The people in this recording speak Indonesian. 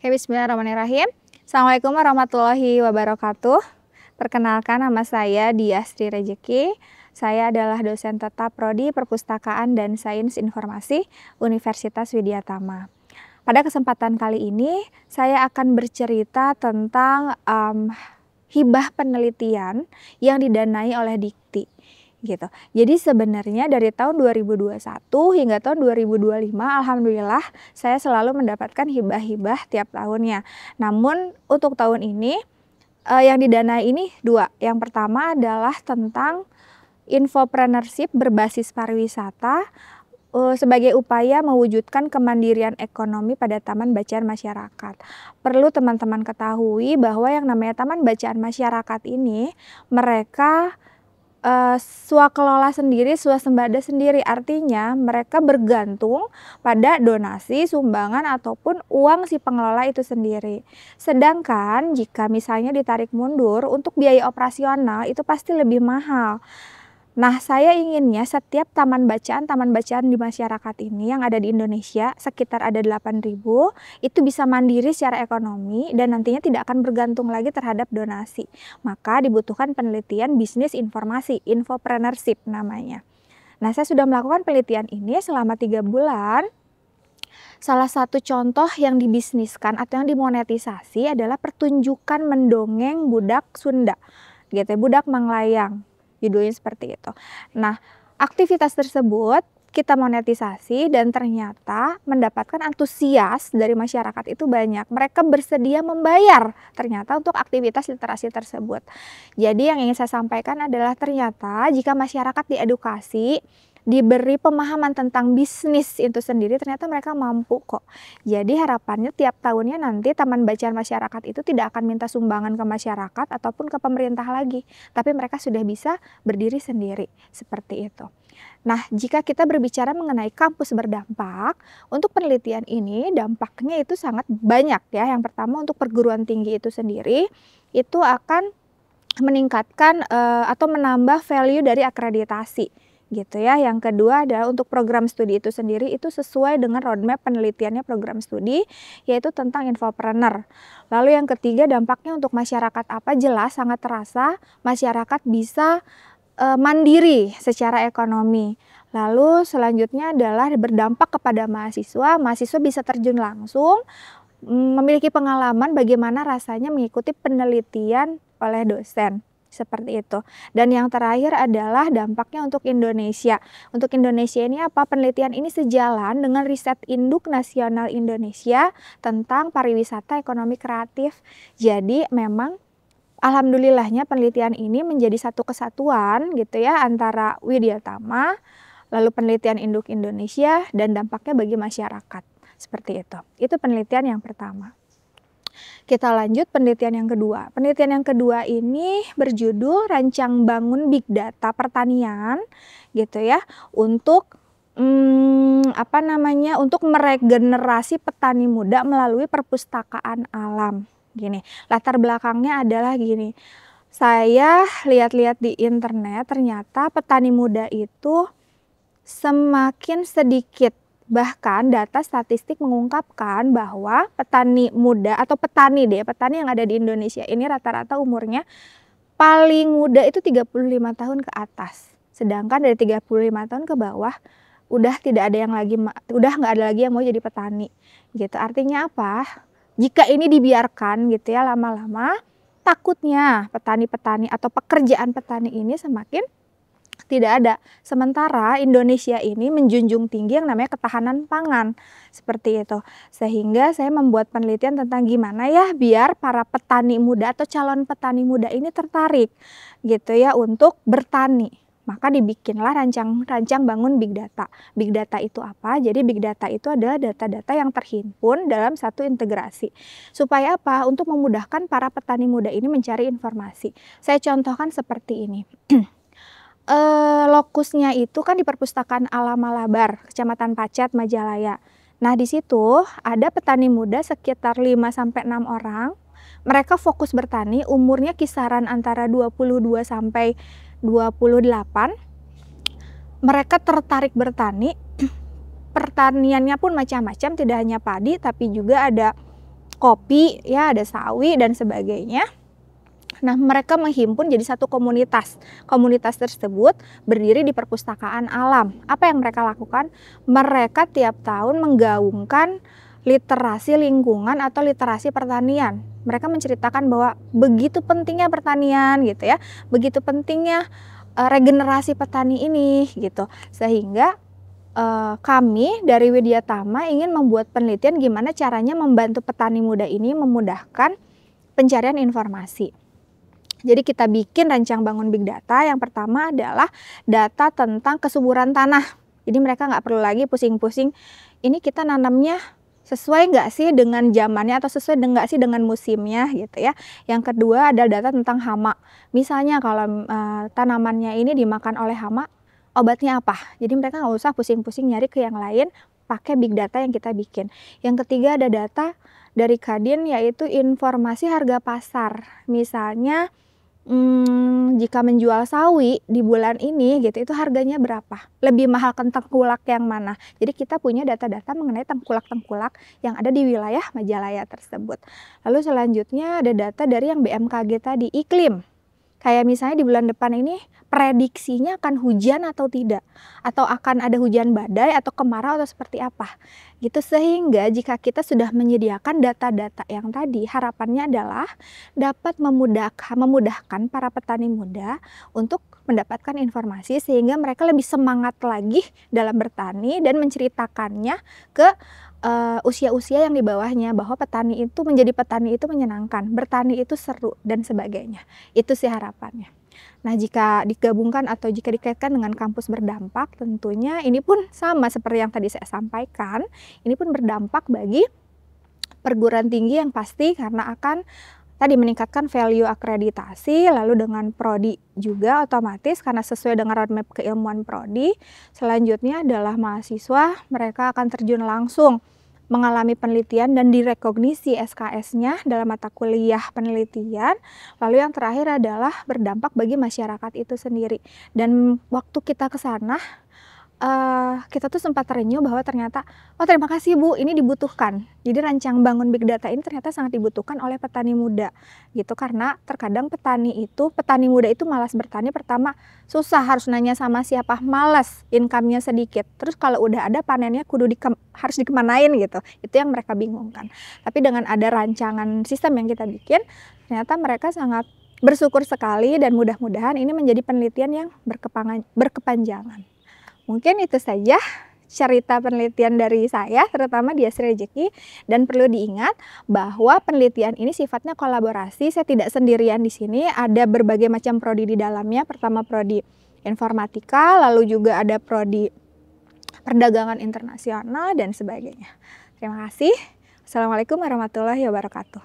Oke, bismillahirrahmanirrahim. Assalamualaikum warahmatullahi wabarakatuh. Perkenalkan, nama saya Diastri Rejeki. Saya adalah dosen tetap Prodi Perpustakaan dan Sains Informasi Universitas Widyatama. Pada kesempatan kali ini, saya akan bercerita tentang hibah penelitian yang didanai oleh Dikti. Gitu. Jadi sebenarnya dari tahun 2021 hingga tahun 2025, alhamdulillah saya selalu mendapatkan hibah-hibah tiap tahunnya. Namun untuk tahun ini yang didanai ini dua. Yang pertama adalah tentang infopreneurship berbasis pariwisata sebagai upaya mewujudkan kemandirian ekonomi pada taman bacaan masyarakat. Perlu teman-teman ketahui bahwa yang namanya taman bacaan masyarakat ini mereka swakelola sendiri, swasembada sendiri. Artinya mereka bergantung pada donasi, sumbangan ataupun uang si pengelola itu sendiri. Sedangkan jika misalnya ditarik mundur untuk biaya operasional itu pasti lebih mahal. Nah, saya inginnya setiap taman bacaan di masyarakat ini yang ada di Indonesia, sekitar ada 8.000, itu bisa mandiri secara ekonomi dan nantinya tidak akan bergantung lagi terhadap donasi. Maka dibutuhkan penelitian bisnis informasi, infopreneurship namanya. Nah, saya sudah melakukan penelitian ini selama 3 bulan. Salah satu contoh yang dibisniskan atau yang dimonetisasi adalah pertunjukan mendongeng budak Sunda, gitu, budak Manglayang. Judulnya seperti itu. Nah, aktivitas tersebut kita monetisasi dan ternyata mendapatkan antusias dari masyarakat itu banyak. Mereka bersedia membayar ternyata untuk aktivitas literasi tersebut. Jadi yang ingin saya sampaikan adalah ternyata jika masyarakat diedukasi, diberi pemahaman tentang bisnis itu sendiri, ternyata mereka mampu kok. Jadi harapannya tiap tahunnya nanti taman bacaan masyarakat itu tidak akan minta sumbangan ke masyarakat ataupun ke pemerintah lagi, tapi mereka sudah bisa berdiri sendiri, seperti itu. Nah, jika kita berbicara mengenai kampus berdampak, untuk penelitian ini dampaknya itu sangat banyak ya. Yang pertama untuk perguruan tinggi itu sendiri, itu akan meningkatkan atau menambah value dari akreditasi. Gitu ya. Yang kedua adalah untuk program studi itu sendiri itu sesuai dengan roadmap penelitiannya program studi, yaitu tentang infopreneur. Lalu yang ketiga dampaknya untuk masyarakat apa? Jelas sangat terasa masyarakat bisa mandiri secara ekonomi. Lalu selanjutnya adalah berdampak kepada mahasiswa. Mahasiswa bisa terjun langsung, memiliki pengalaman bagaimana rasanya mengikuti penelitian oleh dosen. Seperti itu. Dan yang terakhir adalah dampaknya untuk Indonesia. Untuk Indonesia ini apa? Penelitian ini sejalan dengan riset Induk Nasional Indonesia tentang pariwisata ekonomi kreatif. Jadi memang alhamdulillahnya penelitian ini menjadi satu kesatuan gitu ya antara Widyatama, lalu penelitian Induk Indonesia dan dampaknya bagi masyarakat. Seperti itu. Itu penelitian yang pertama. Kita lanjut penelitian yang kedua. Penelitian yang kedua ini berjudul Rancang Bangun Big Data Pertanian gitu ya, untuk untuk meregenerasi petani muda melalui perpustakaan alam. Gini, latar belakangnya adalah gini. Saya lihat-lihat di internet ternyata petani muda itu semakin sedikit. Bahkan data statistik mengungkapkan bahwa petani muda atau petani yang ada di Indonesia ini rata-rata umurnya paling muda itu 35 tahun ke atas. Sedangkan dari 35 tahun ke bawah udah nggak ada lagi yang mau jadi petani. Gitu. Artinya apa? Jika ini dibiarkan gitu ya lama-lama, takutnya petani-petani atau pekerjaan petani ini semakin tidak ada. Sementara Indonesia ini menjunjung tinggi yang namanya ketahanan pangan. Seperti itu. Sehingga saya membuat penelitian tentang gimana ya biar para petani muda atau calon petani muda ini tertarik gitu ya untuk bertani. Maka dibikinlah rancang bangun Big Data. Big Data itu apa? Jadi Big Data itu adalah data-data yang terhimpun dalam satu integrasi. Supaya apa? Untuk memudahkan para petani muda ini mencari informasi. Saya contohkan seperti ini. Lokusnya itu kan di Perpustakaan Alam Malabar, Kecamatan Pacet, Majalaya. Nah, di situ ada petani muda sekitar 5-6 orang. Mereka fokus bertani, umurnya kisaran antara 22 sampai 28. Mereka tertarik bertani. Pertaniannya pun macam-macam, tidak hanya padi tapi juga ada kopi, ya ada sawi dan sebagainya. Nah, mereka menghimpun jadi satu komunitas. Komunitas tersebut berdiri di Perpustakaan Alam. Apa yang mereka lakukan? Mereka tiap tahun menggaungkan literasi lingkungan atau literasi pertanian. Mereka menceritakan bahwa begitu pentingnya pertanian gitu ya, begitu pentingnya regenerasi petani ini gitu. Sehingga kami dari Widyatama ingin membuat penelitian gimana caranya membantu petani muda ini memudahkan pencarian informasi. Jadi kita bikin rancang bangun big data. Yang pertama adalah data tentang kesuburan tanah. Jadi mereka nggak perlu lagi pusing-pusing, ini kita nanamnya sesuai nggak sih dengan zamannya atau sesuai nggak sih dengan musimnya gitu ya. Yang kedua adalah data tentang hama. Misalnya kalau tanamannya ini dimakan oleh hama, obatnya apa? Jadi mereka nggak usah pusing-pusing nyari ke yang lain, pakai big data yang kita bikin. Yang ketiga ada data dari Kadin, yaitu informasi harga pasar. Misalnya jika menjual sawi di bulan ini gitu, itu harganya berapa? Lebih mahal tengkulak yang mana? Jadi kita punya data-data mengenai tengkulak-tengkulak yang ada di wilayah Majalaya tersebut. Lalu selanjutnya ada data dari yang BMKG tadi, iklim. Kayak misalnya di bulan depan ini prediksinya akan hujan atau tidak, atau akan ada hujan badai atau kemarau atau seperti apa gitu. Sehingga jika kita sudah menyediakan data-data yang tadi, harapannya adalah dapat memudahkan para petani muda untuk mendapatkan informasi sehingga mereka lebih semangat lagi dalam bertani dan menceritakannya ke usia-usia yang di bawahnya, bahwa menjadi petani itu menyenangkan, bertani itu seru dan sebagainya. Itu sih harapannya. Nah, jika digabungkan atau jika dikaitkan dengan kampus berdampak, tentunya ini pun sama seperti yang tadi saya sampaikan, ini pun berdampak bagi perguruan tinggi yang pasti karena akan tadi meningkatkan value akreditasi, lalu dengan prodi juga otomatis karena sesuai dengan roadmap keilmuan prodi. Selanjutnya adalah mahasiswa, mereka akan terjun langsung mengalami penelitian dan direkognisi SKS-nya dalam mata kuliah penelitian. Lalu yang terakhir adalah berdampak bagi masyarakat itu sendiri. Dan waktu kita ke sana, kita tuh sempat terenyuh bahwa ternyata, oh terima kasih Bu, ini dibutuhkan. Jadi rancang bangun big data ini ternyata sangat dibutuhkan oleh petani muda gitu, karena terkadang petani muda itu malas bertani. Pertama susah, harus nanya sama siapa, malas, income-nya sedikit. Terus kalau udah ada panennya harus dikemanain gitu. Itu yang mereka bingungkan. Tapi dengan ada rancangan sistem yang kita bikin, ternyata mereka sangat bersyukur sekali dan mudah-mudahan ini menjadi penelitian yang berkepanjangan. Mungkin itu saja cerita penelitian dari saya, terutama di Astri Rejeki. Dan perlu diingat bahwa penelitian ini sifatnya kolaborasi. Saya tidak sendirian di sini, ada berbagai macam prodi di dalamnya. Pertama prodi informatika, lalu juga ada prodi perdagangan internasional dan sebagainya. Terima kasih. Assalamualaikum warahmatullahi wabarakatuh.